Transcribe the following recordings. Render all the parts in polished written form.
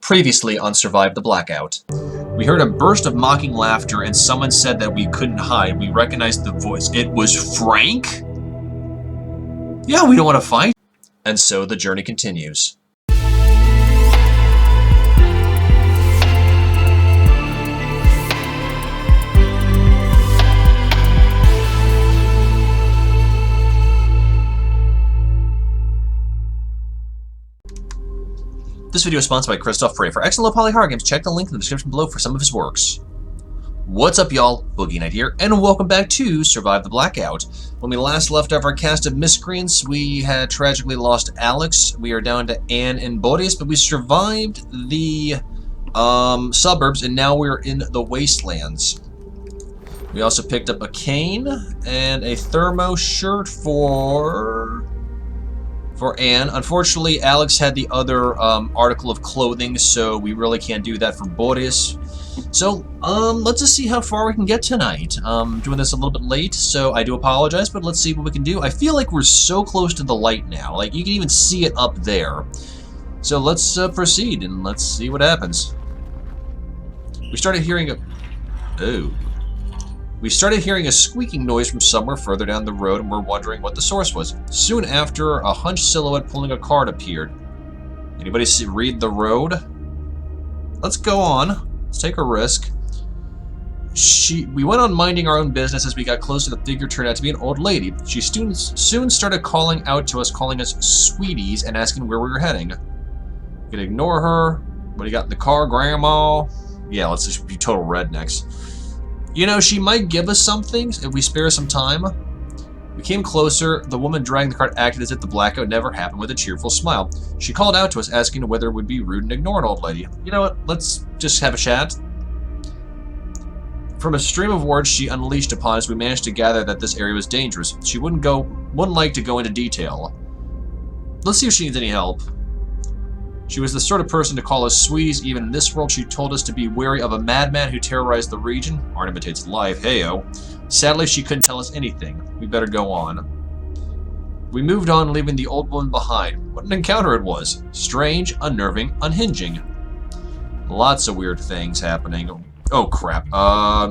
Previously on Survive the Blackout. We heard a burst of mocking laughter and someone said that we couldn't hide. We recognized the voice. It was Frank? Yeah, we don't want to fight. And so the journey continues. This video is sponsored by Christoph Frey. For excellent low-poly horror games, check the link in the description below for some of his works. What's up, y'all? Boogie Knight here, and welcome back to Survive the Blackout. When we last left off our cast of miscreants, we had tragically lost Alex. We are down to Anne and Boris, but we survived the suburbs, and now we're in the wastelands. We also picked up a cane and a thermo shirt for Anne. Unfortunately, Alex had the other article of clothing, so we really can't do that for Boris. So, let's just see how far we can get tonight. Doing this a little bit late, so I do apologize, but let's see what we can do. I feel like we're so close to the light now. Like, you can even see it up there. So let's proceed, and let's see what happens. We started hearing a squeaking noise from somewhere further down the road, and we're wondering what the source was. Soon after, a hunched silhouette pulling a cart appeared. Anybody read the road? Let's go on. Let's take a risk. We went on minding our own business. As we got closer, the figure turned out to be an old lady. She soon started calling out to us, calling us sweeties, and asking where we were heading. We could ignore her. What do you got in the car, Grandma? Yeah, let's just be total rednecks. You know, she might give us something if we spare some time. We came closer. The woman dragging the cart acted as if the blackout never happened with a cheerful smile. She called out to us, asking whether it would be rude and ignore an old lady. You know what? Let's just have a chat. From a stream of words she unleashed upon us, we managed to gather that this area was dangerous. She wouldn't like to go into detail. Let's see if she needs any help. She was the sort of person to call us sweeties. Even in this world, she told us to be wary of a madman who terrorized the region. Art imitates life, heyo. Sadly, she couldn't tell us anything. We better go on. We moved on, leaving the old woman behind. What an encounter it was. Strange, unnerving, unhinging. Lots of weird things happening. Oh, crap.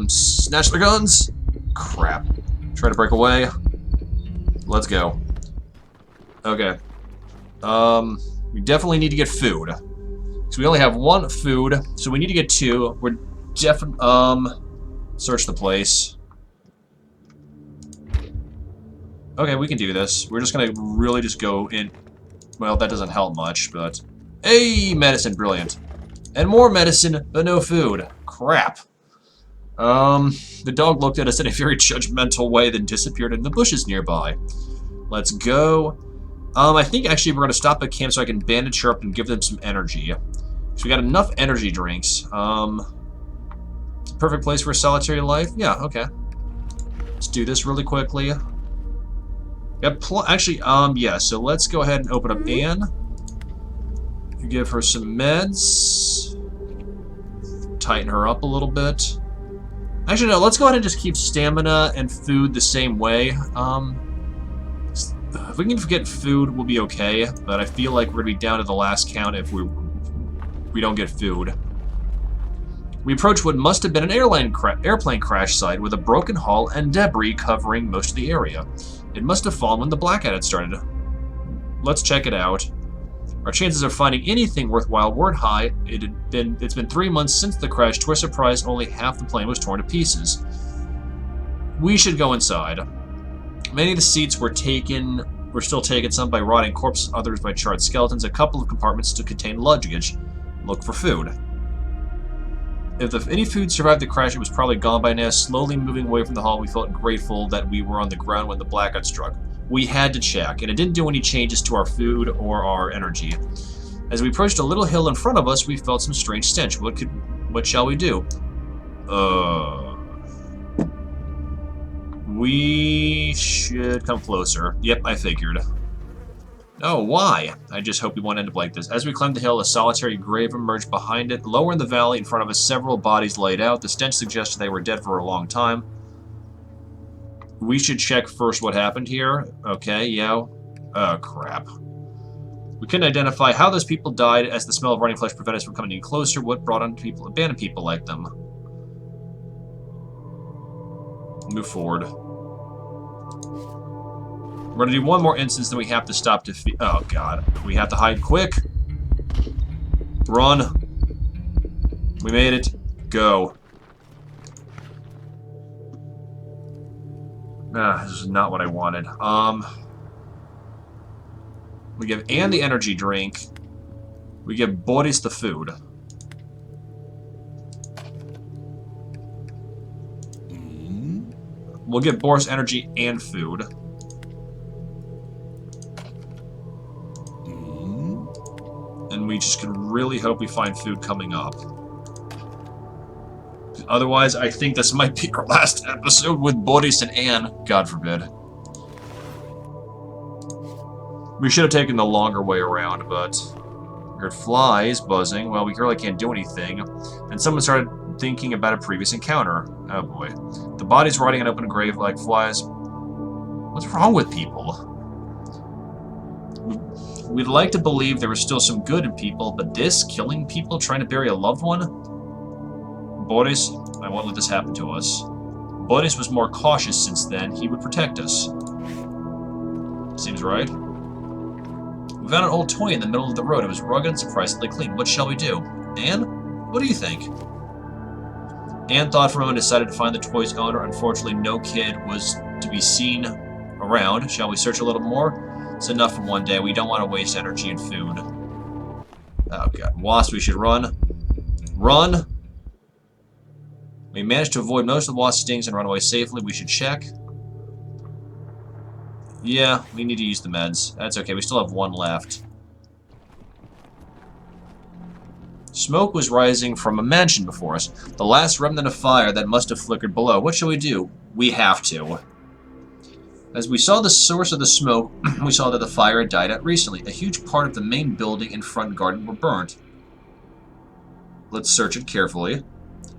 Snatch the guns? Crap. Try to break away. Let's go. Okay. We definitely need to get food. So we only have one food, so we need to get two. We're search the place. Okay, we can do this. We're just gonna really just go in. Well, that doesn't help much, but... Hey, medicine, brilliant. And more medicine, but no food. Crap. The dog looked at us in a very judgmental way, then disappeared in the bushes nearby. Let's go. I think actually we're going to stop at camp so I can bandage her up and give them some energy. So we got enough energy drinks. Perfect place for a solitary life? Yeah, okay. Let's do this really quickly. Actually, yeah, so let's go ahead and open up Anne. Give her some meds. Tighten her up a little bit. Actually, no, let's go ahead and just keep stamina and food the same way. If we can get food, we'll be okay, but I feel like we're going to be down to the last count if we don't get food. We approached what must have been an airplane crash site with a broken hull and debris covering most of the area. It must have fallen when the blackout had started. Let's check it out. Our chances of finding anything worthwhile weren't high. It's been 3 months since the crash. To our surprise, only half the plane was torn to pieces. We should go inside. Many of the seats were still taken, some by rotting corpses, others by charred skeletons. A couple of compartments to contain luggage. Look for food. If any food survived the crash, it was probably gone by now. Slowly moving away from the hall, we felt grateful that we were on the ground when the blackout struck. We had to check, and it didn't do any changes to our food or our energy. As we approached a little hill in front of us, we felt some strange stench. What shall we do? We should come closer. Yep, I figured. Oh, why? I just hope we won't end up like this. As we climbed the hill, a solitary grave emerged behind it. Lower in the valley, in front of us, several bodies laid out. The stench suggested they were dead for a long time. We should check first what happened here. Okay, yeah. Oh, crap. We couldn't identify how those people died, as the smell of rotting flesh prevented us from coming any closer. What brought on people, abandoned people like them? Move forward. We're gonna do one more instance, then we have to stop to oh god. We have to hide quick. Run. We made it. Go. This is not what I wanted. We give Anne the energy drink. We give Boris the food. We'll give Boris energy and food. And we just can really hope we find food coming up. Otherwise, I think this might be our last episode with Boris and Anne. God forbid. We should have taken the longer way around, but... We heard flies buzzing. Well, we really can't do anything. And someone started thinking about a previous encounter. Oh boy. The bodies rotting in an open grave like flies. What's wrong with people? We'd like to believe there was still some good in people, but this, killing people, trying to bury a loved one? Boris, I won't let this happen to us. Boris was more cautious since then. He would protect us. Seems right. We found an old toy in the middle of the road. It was rugged and surprisingly clean. What shall we do? Anne? What do you think? Anne thought for a moment and decided to find the toy's owner. Unfortunately, no kid was to be seen around. Shall we search a little more? It's enough for one day. We don't want to waste energy and food. Oh god. Wasp, we should run. Run! We managed to avoid most of the wasp stings and run away safely. We should check. Yeah, we need to use the meds. That's okay. We still have one left. Smoke was rising from a mansion before us. The last remnant of fire that must have flickered below. What shall we do? We have to. As we saw the source of the smoke, we saw that the fire had died out recently. A huge part of the main building and front garden were burnt. Let's search it carefully.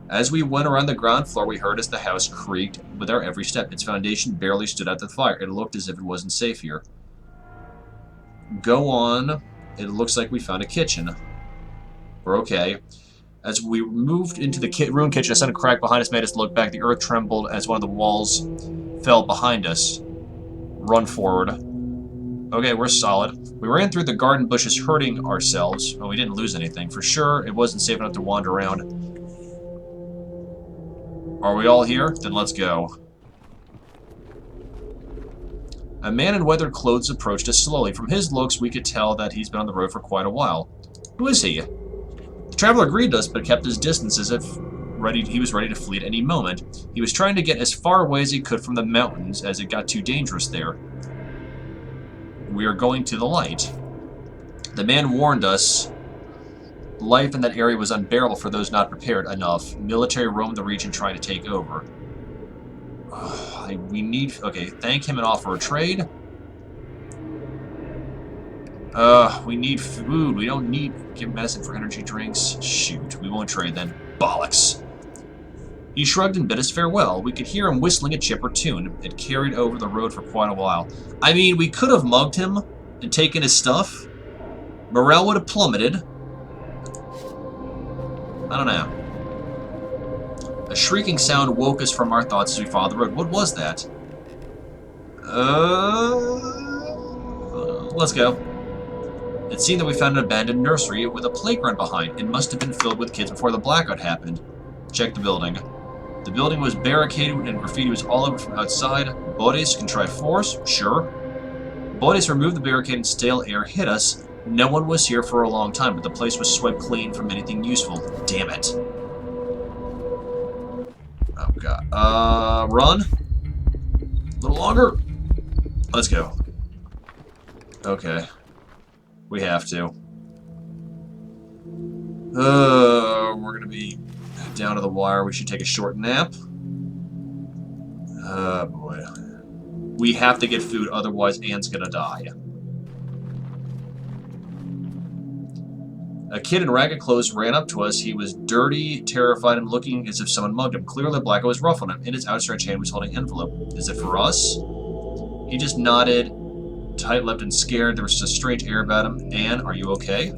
As we went around the ground floor, we heard as the house creaked with our every step. Its foundation barely stood out the fire. It looked as if it wasn't safe here. Go on. It looks like we found a kitchen. We're okay. As we moved into the ruined kitchen, a sudden crack behind us made us look back. The earth trembled as one of the walls fell behind us. Run forward. Okay, we're solid. We ran through the garden bushes, hurting ourselves. Well, we didn't lose anything. For sure, it wasn't safe enough to wander around. Are we all here? Then let's go. A man in weathered clothes approached us slowly. From his looks, we could tell that he's been on the road for quite a while. Who is he? The traveler greeted us, but kept his distance as if he was ready to flee at any moment. He was trying to get as far away as he could from the mountains, as it got too dangerous there. We are going to the light. The man warned us. Life in that area was unbearable for those not prepared enough. Military roamed the region trying to take over. We need... Okay, thank him and offer a trade. We need food. We don't need... Give medicine for energy drinks. Shoot, we won't trade then. Bollocks. He shrugged and bid us farewell. We could hear him whistling a chipper tune. It carried over the road for quite a while. I mean, we could have mugged him and taken his stuff. Morale would have plummeted. I don't know. A shrieking sound woke us from our thoughts as we followed the road. What was that? Let's go. It seemed that we found an abandoned nursery with a playground behind. It must have been filled with kids before the blackout happened. Check the building. The building was barricaded and graffiti was all over from outside. Boris can try force? Sure. Boris removed the barricade and stale air hit us. No one was here for a long time, but the place was swept clean from anything useful. Damn it. Oh, God. Run. A little longer. Let's go. Okay. We have to. We're gonna be down to the wire. We should take a short nap. Oh, boy. We have to get food, otherwise Anne's gonna die. A kid in ragged clothes ran up to us. He was dirty, terrified, and looking as if someone mugged him. Clearly, Blackout was rough on him. In his outstretched hand, he was holding an envelope. Is it for us? He just nodded. tight-lipped and scared. There was a strange air about him. Anne, are you okay?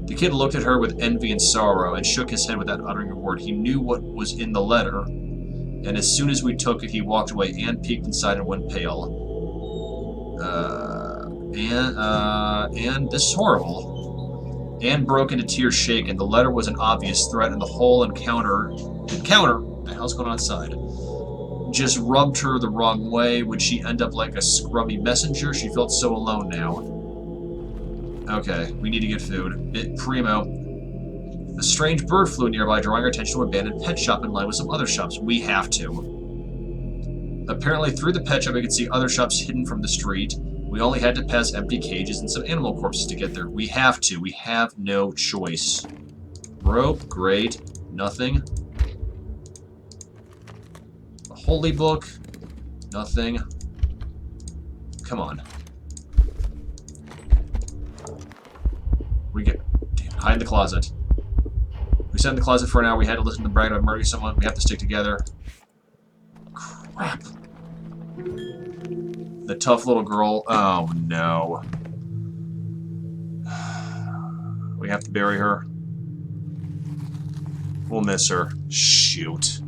The kid looked at her with envy and sorrow and shook his head without uttering a word. He knew what was in the letter, and as soon as we took it, he walked away. Anne peeked inside and went pale. Anne, this is horrible. Anne broke into tears, shaken. The letter was an obvious threat, and the whole encounter, what the hell's going on outside? Just rubbed her the wrong way. Would she end up like a scrubby messenger? She felt so alone now. Okay, we need to get food. Primo. A strange bird flew nearby, drawing our attention to an abandoned pet shop in line with some other shops. We have to. Apparently, through the pet shop, we could see other shops hidden from the street. We only had to pass empty cages and some animal corpses to get there. We have to. We have no choice. Rope, great. Nothing. A holy book, nothing. Come on. We get... Damn, hide in the closet. We sat in the closet for an hour. We had to listen to the brag about murdering someone. We have to stick together. Crap. The tough little girl. Oh, no. We have to bury her. We'll miss her. Shoot.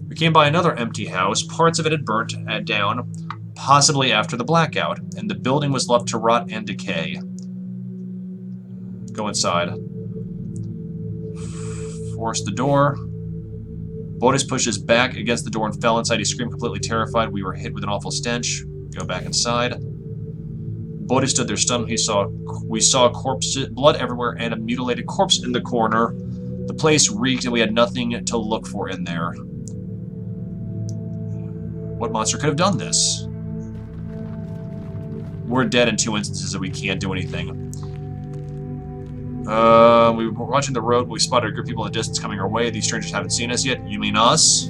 We came by another empty house. Parts of it had burnt down, possibly after the blackout, and the building was left to rot and decay. Go inside. Forced the door. Boris pushed his back against the door and fell inside. He screamed, completely terrified. We were hit with an awful stench. Go back inside. Boris stood there stunned. We saw corpses, blood everywhere, and a mutilated corpse in the corner. The place reeked, and we had nothing to look for in there. What monster could have done this? We're dead in 2 instances, and we can't do anything. We were watching the road. We spotted a group of people in the distance coming our way. These strangers haven't seen us yet. You mean us?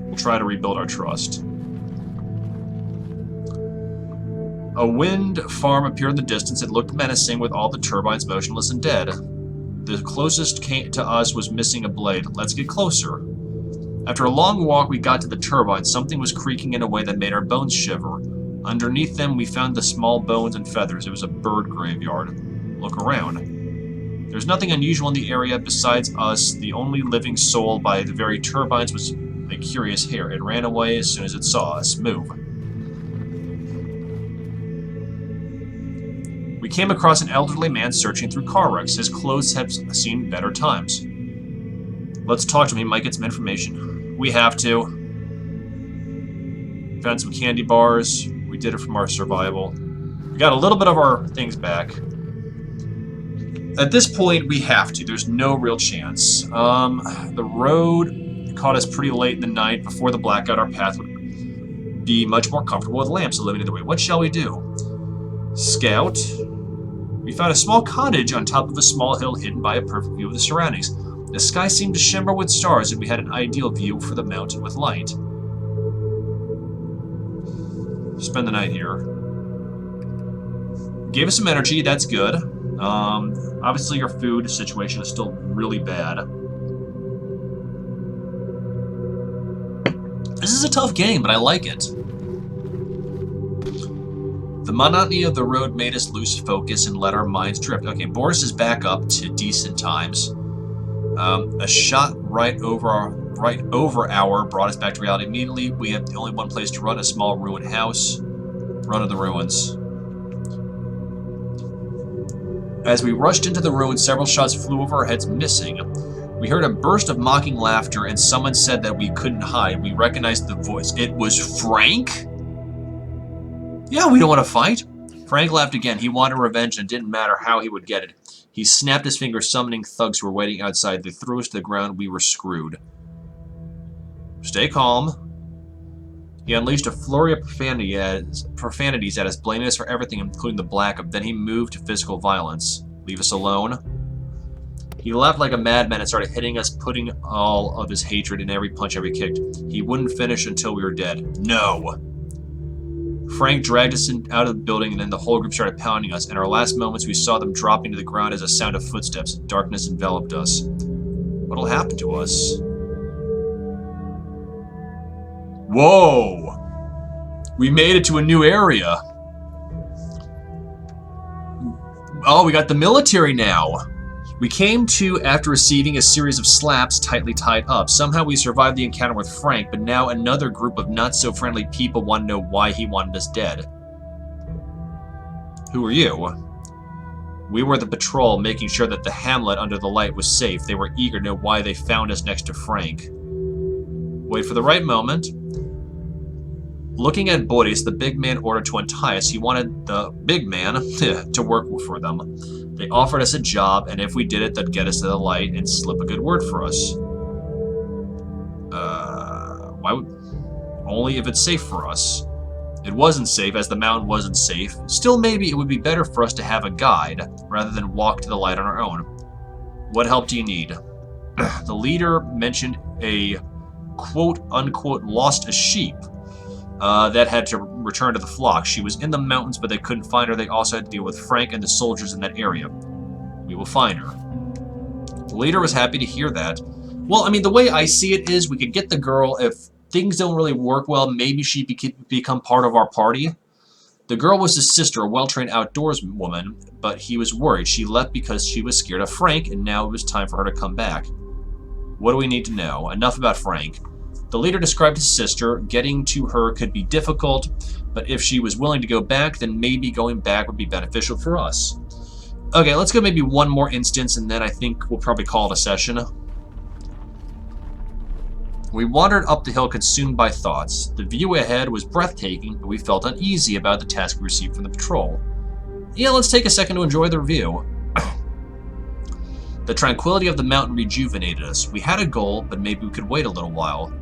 We'll try to rebuild our trust. A wind farm appeared in the distance. It looked menacing with all the turbines motionless and dead. The closest to us was missing a blade. Let's get closer. After a long walk, we got to the turbines. Something was creaking in a way that made our bones shiver. Underneath them, we found the small bones and feathers. It was a bird graveyard. Look around. There's nothing unusual in the area besides us. The only living soul by the very turbines was a curious hare. It ran away as soon as it saw us. Move. We came across an elderly man searching through car wrecks. His clothes have seen better times. Let's talk to him. He might get some information. We have to. Found some candy bars. We did it from our survival. We got a little bit of our things back. At this point, we have to. There's no real chance. The road caught us pretty late in the night. Before the blackout, our path would be much more comfortable with lamps illuminating the way. What shall we do? Scout. We found a small cottage on top of a small hill hidden by a perfect view of the surroundings. The sky seemed to shimmer with stars, and we had an ideal view for the mountain with light. Spend the night here. Gave us some energy, that's good. Obviously your food situation is still really bad. This is a tough game, but I like it. The monotony of the road made us lose focus and let our minds drift. Okay, Boris is back up to decent times. A shot right over our brought us back to reality immediately. We had only one place to run, a small ruined house. Run of the ruins. As we rushed into the ruins, several shots flew over our heads, missing. We heard a burst of mocking laughter, and someone said that we couldn't hide. We recognized the voice. It was Frank? Yeah, we don't want to fight. Frank laughed again. He wanted revenge, and it didn't matter how he would get it. He snapped his fingers, summoning thugs who were waiting outside. They threw us to the ground. We were screwed. Stay calm. He unleashed a flurry of profanities at us, blaming us for everything, including the blackout. Then he moved to physical violence. Leave us alone. He laughed like a madman and started hitting us, putting all of his hatred in every punch, every kick. He wouldn't finish until we were dead. No! Frank dragged us out of the building, and then the whole group started pounding us. In our last moments, we saw them dropping to the ground as a sound of footsteps. Darkness enveloped us. What'll happen to us? Whoa! We made it to a new area. Oh, we got the military now. We came to after receiving a series of slaps tightly tied up. Somehow we survived the encounter with Frank, but now another group of not-so-friendly people want to know why he wanted us dead. Who are you? We were the patrol, making sure that the hamlet under the light was safe. They were eager to know why they found us next to Frank. Wait for the right moment. Looking at Boris, the big man ordered to untie us. He wanted the big man to work for them. They offered us a job, and if we did it, they'd get us to the light and slip a good word for us. Why would... Only if it's safe for us. It wasn't safe, as the mountain wasn't safe. Still, maybe it would be better for us to have a guide, rather than walk to the light on our own. What help do you need? The leader mentioned a quote-unquote lost a sheep that had to return to the flock. She was in the mountains, but they couldn't find her. They also had to deal with Frank and the soldiers in that area. We will find her. The leader was happy to hear that. Well, I mean, the way I see it is we could get the girl. If things don't really work well, maybe she become part of our party. The girl was his sister, a well-trained outdoors woman, but he was worried. She left because she was scared of Frank, and now it was time for her to come back. What do we need to know? Enough about Frank. The leader described his sister. Getting to her could be difficult, but if she was willing to go back, then maybe going back would be beneficial for us. Okay, let's go maybe one more instance, and then I think we'll probably call it a session. We wandered up the hill, consumed by thoughts. The view ahead was breathtaking, but we felt uneasy about the task we received from the patrol. Yeah, let's take a second to enjoy the view. The tranquility of the mountain rejuvenated us. We had a goal, but maybe we could wait a little while.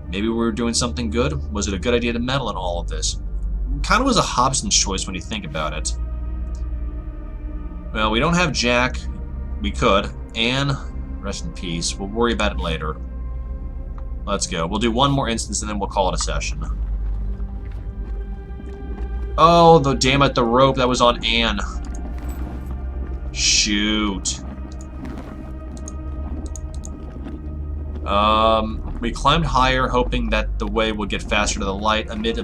Maybe we were doing something good. Was it a good idea to meddle in all of this? It kind of was a Hobson's choice when you think about it. Well, we don't have Jack. We could. Anne, rest in peace. We'll worry about it later. Let's go. We'll do one more instance and then we'll call it a session. Oh, damn it, the rope that was on Anne. Shoot. We climbed higher, hoping that the way would get faster to the light. Amid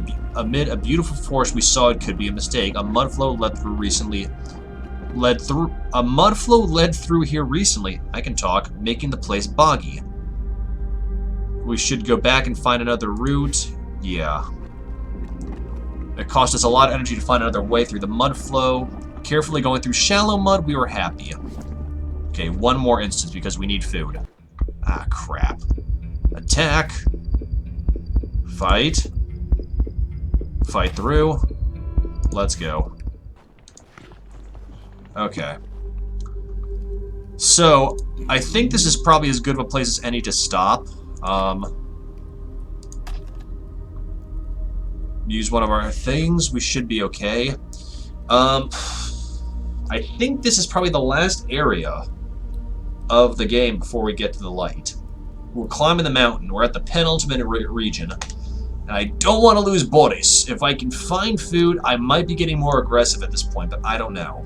a beautiful forest we saw it could be a mistake. A mud flow led through here recently. I can talk, making the place boggy. We should go back and find another route. Yeah. It cost us a lot of energy to find another way through the mud flow. Carefully going through shallow mud, we were happy. Okay, one more instance because we need food. Ah, crap. Attack. Fight. Fight through. Let's go. Okay. So, I think this is probably as good of a place as any to stop. Use one of our things. We should be okay. I think this is probably the last area of the game before we get to the light. We're climbing the mountain. We're at the penultimate region. And I don't want to lose Boris. If I can find food, I might be getting more aggressive at this point, but I don't know.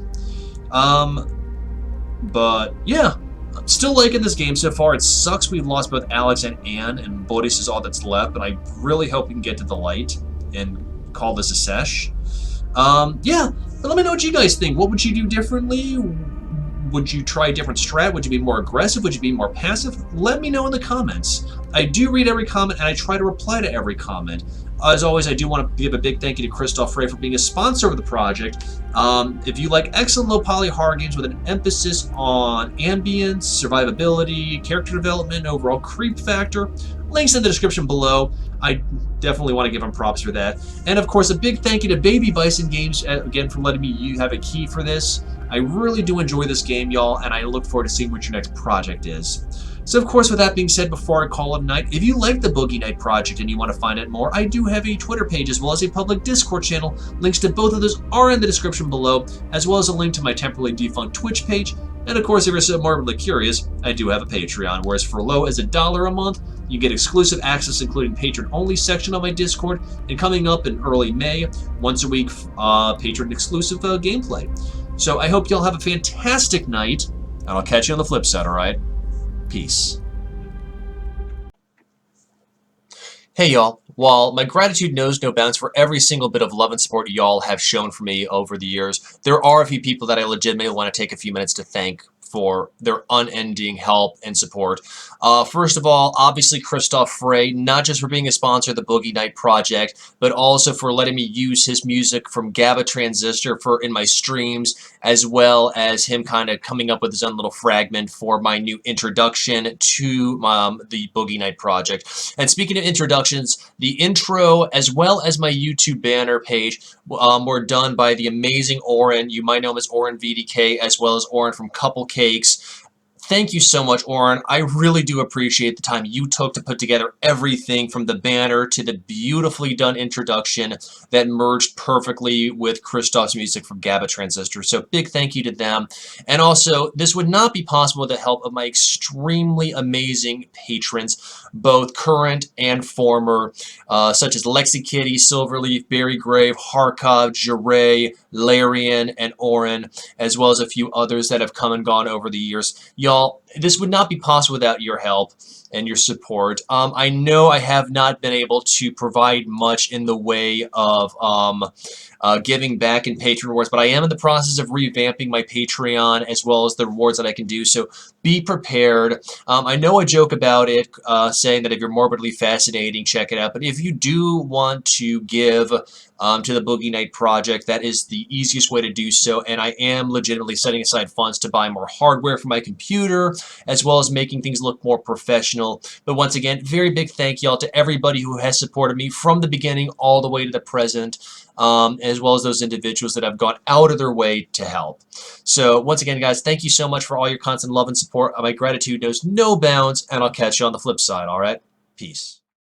But yeah, I'm still liking this game so far. It sucks we've lost both Alex and Anne, and Boris is all that's left, but I really hope we can get to the light and call this a sesh. Yeah, but let me know what you guys think. What would you do differently? Would you try a different strat? Would you be more aggressive? Would you be more passive? Let me know in the comments. I do read every comment, and I try to reply to every comment. As always, I do want to give a big thank you to Christoph Frey for being a sponsor of the project. If you like excellent low-poly horror games with an emphasis on ambience, survivability, character development, overall creep factor, links in the description below. I definitely want to give them props for that. And of course, a big thank you to Baby Bison Games, again, for letting me have a key for this. I really do enjoy this game, y'all, and I look forward to seeing what your next project is. So, of course, with that being said, before I call it a night, if you like the Boogie Night project and you want to find out more, I do have a Twitter page as well as a public Discord channel. Links to both of those are in the description below, as well as a link to my temporarily defunct Twitch page. And, of course, if you're so morbidly curious, I do have a Patreon, whereas for low as $1 a month, you get exclusive access, including patron-only section on my Discord, and coming up in early May, once a week, patron-exclusive gameplay. So I hope y'all have a fantastic night, and I'll catch you on the flip side, alright? Peace. Hey y'all, while my gratitude knows no bounds for every single bit of love and support y'all have shown for me over the years, there are a few people that I legitimately want to take a few minutes to thank for their unending help and support. First of all, obviously Christoph Frey, not just for being a sponsor of the Boogie Night Project, but also for letting me use his music from GABA Transistor in my streams, as well as him kind of coming up with his own little fragment for my new introduction to the Boogie Night Project. And speaking of introductions, the intro as well as my YouTube banner page were done by the amazing Oren. You might know him as Oren VDK, as well as Oren from Couple Cakes. Thank you so much, Oren. I really do appreciate the time you took to put together everything from the banner to the beautifully done introduction that merged perfectly with Christoph's music from GABA Transistor. So big thank you to them. And also, this would not be possible with the help of my extremely amazing patrons, both current and former, such as Lexi Kitty, Silverleaf, Barry Grave, Harkov, Jure, Larian, and Oren, as well as a few others that have come and gone over the years. Y'all, this would not be possible without your help and your support. I know I have not been able to provide much in the way of giving back in Patreon rewards, but I am in the process of revamping my Patreon as well as the rewards that I can do, so be prepared. I know I joke about it, saying that if you're morbidly fascinating, check it out, but if you do want to give to the Boogie Night Project, that is the easiest way to do so, and I am legitimately setting aside funds to buy more hardware for my computer, as well as making things look more professional. But once again, very big thank y'all to everybody who has supported me from the beginning all the way to the present, as well as those individuals that have gone out of their way to help. So once again, guys, thank you so much for all your constant love and support. My gratitude knows no bounds, and I'll catch you on the flip side, all right? Peace.